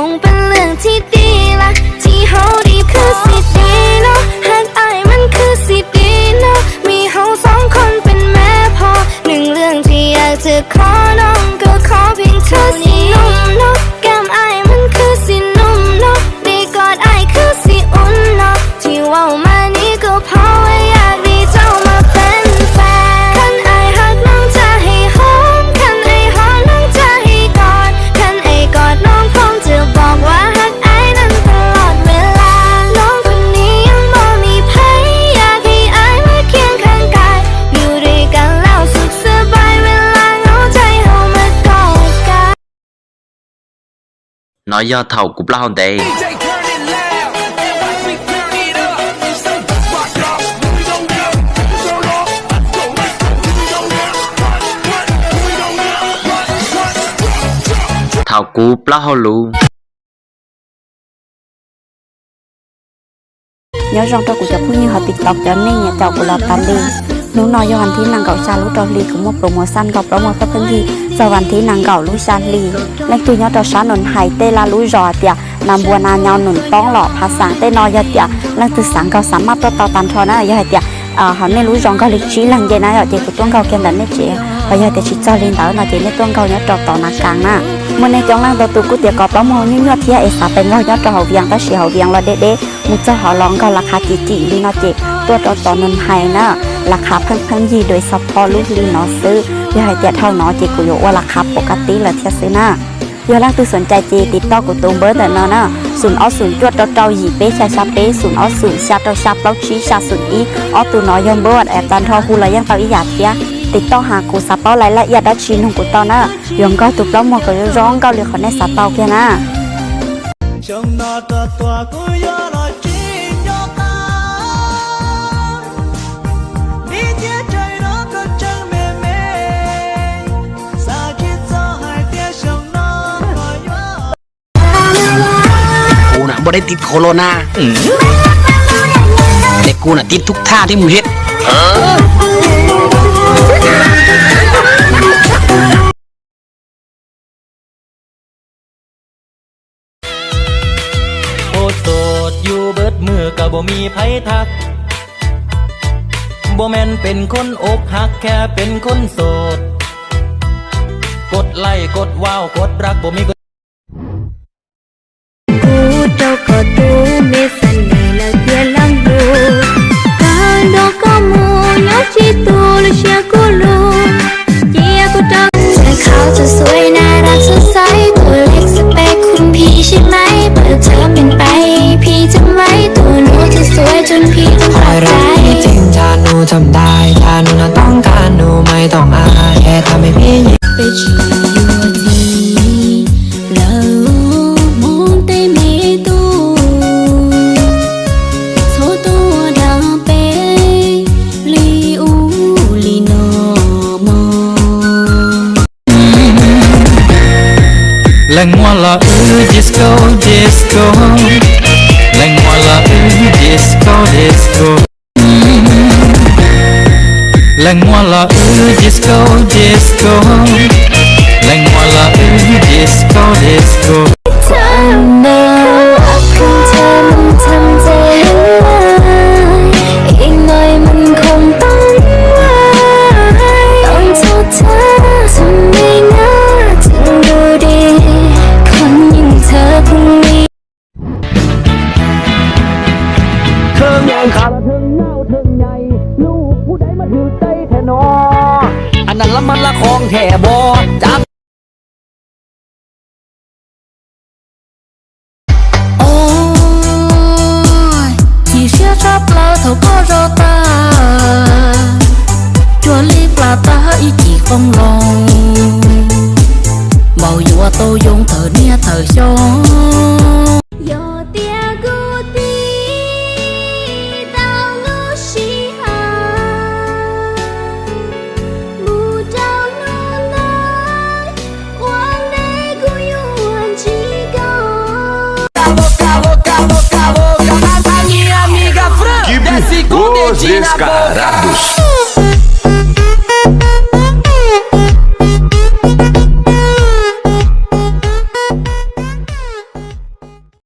งเป็นเรื่องที่ดีละที่เฮาดีคือสิดีเนาะหักอายมันคือสิดีเนาะมีเฮาสองคนเป็นแม่พอหนึ่งเรื่องที่อยากจะขอน้องก็ขอเพียงเธอสินุ่มเนาะแก้มอายมันคือสินุ่มเนาะได้กอดอายคือสิอุ่นเนาะที่เว้ามานี้ก็เพราะว่าอยากได้เจ้ามาเป็นแฟนคันอายหักน้องจะให้หอมคันอายหอมน้องจะให้กอดคันอายกอดน้องคงจะบอกว่าหักอายนั้นตลอดเวลาน้องคนนี้ยังบ่มีใครอยากให้อายมาเคียงข้างกายอยู่ด้วยกันแล้วสุขสบายเวลาเหงาใจเฮามากอดกัน Nói do thầu cục lao đây. Thầu cục lao luôn. Nhớ rằng tôi cũngจะพูดnhư họ TikTok cho nên nhà chồng củaเราtạm đi nếu nói doวันที่นางเก่าชาลูกจอลีของมโปรโมชั่นกับโปรโมชั่นพื้นที่สวันที่นางเก่าลูกชาลีและตัวย้อนต่อชาหนุนหายเตลาลูจอเตียนำบัวนายาวหนุนต้องหล่อภาษาเตนอยเตียและตัวสังเก่าสามารถต่อตันทอนะยาเตียเขาไม่รู้จองเกาหลีชี้หลังเย็นนะเดี๋ยวตัวเก่าเกินแต่ไม่เจ๋อพอยาเตียชิดเจ้าลินเต๋อนะเจ๋อในตัวเก่าย้อนต่อนักกลางนะเมื่อในจองล่างตัวกูเตียกับโปรโมชั่นยอดเทียเอสาเป็นย้อนต่อเขาเวียงก็เสียเขาเวียงเราเด็ดมุจเจ้าเขาร้องก็ราคาจีลีนอเจตัวต่อนนไฮนะราคาเพิ่มยีโดยเฉพาะลูกลีนอซื้อยาให้เตียเท่าน้อเจกุโยว่าราคาปกติเลยเทียซื้อนะยอล่างตัวสนใจเจติดต่อกูตูเบอร์แต่นอนะ0 จวดเจ้าหยีเป้ชาชาเป้0 ชาเจ้าชาเป้าชี้ชา0อีตัวน้อยยอมเบอร์แอบตันทอคูเลยยังเตาอีหยาดเทียติดต่อหากูซาเป้ารายละเอียดดัชชินของกูตอนนะยอมก็ตัวเป้าหมดก็ร้องเกาหลีเขาในซาเป้าแค่นะบ่ได้ติดโคโรนาแต่กูน่ะติดทุกท่าที่มึงเฮ็ดโอดโสดอยู่เบิดมือก็บ่มีไผทักบ่แม่นเป็นคนอกหักแค่เป็นคนโสดกดไลค์กดว้าวกดรักบ่มีก็ตูเมสันนี่ละเทียลังดูการดอกก็มูยอจิตูละเชียกูลูเจียกูดังเธอเขาจะสวยน่ารักสดใสตัวเล็กสเปคคุณพี่ใช่ไหมเปิดเทอมเป็นไปพี่จำไว้ตัวหนูที่สวยจนพี่ต้องพอใจจริงถ้าหนูทำได้ถ้าหนูน่ะต้องการหนูไม่ต้องอายแค่ทำให้พี่ยิ้มไปชีอยู่ที่แล้วมองได้มีLengwala disco disco Lengwala disco disco Lengwala disco disco Lengwala disco disco ทำไมรักของเธอมันทำใจอีกหน่อยมันคงต้องต้องโทษเธอทำไมน่าถึงดูดีคนอย่างเธอคงมีเทิงแยงขาละเทิงเงาเทิงใหญ่ลูกผู้ใดมาถือใจแท้นออันนั้นละมันละของแท้บ่จับthầu có rau ta chua li pla ta ý chỉ không lòng màu dùa tô dùng thở nia thở cho yo tia gu ti tao lu shi ha mu trao no lai quan đây gu yuan chi Os Descarados.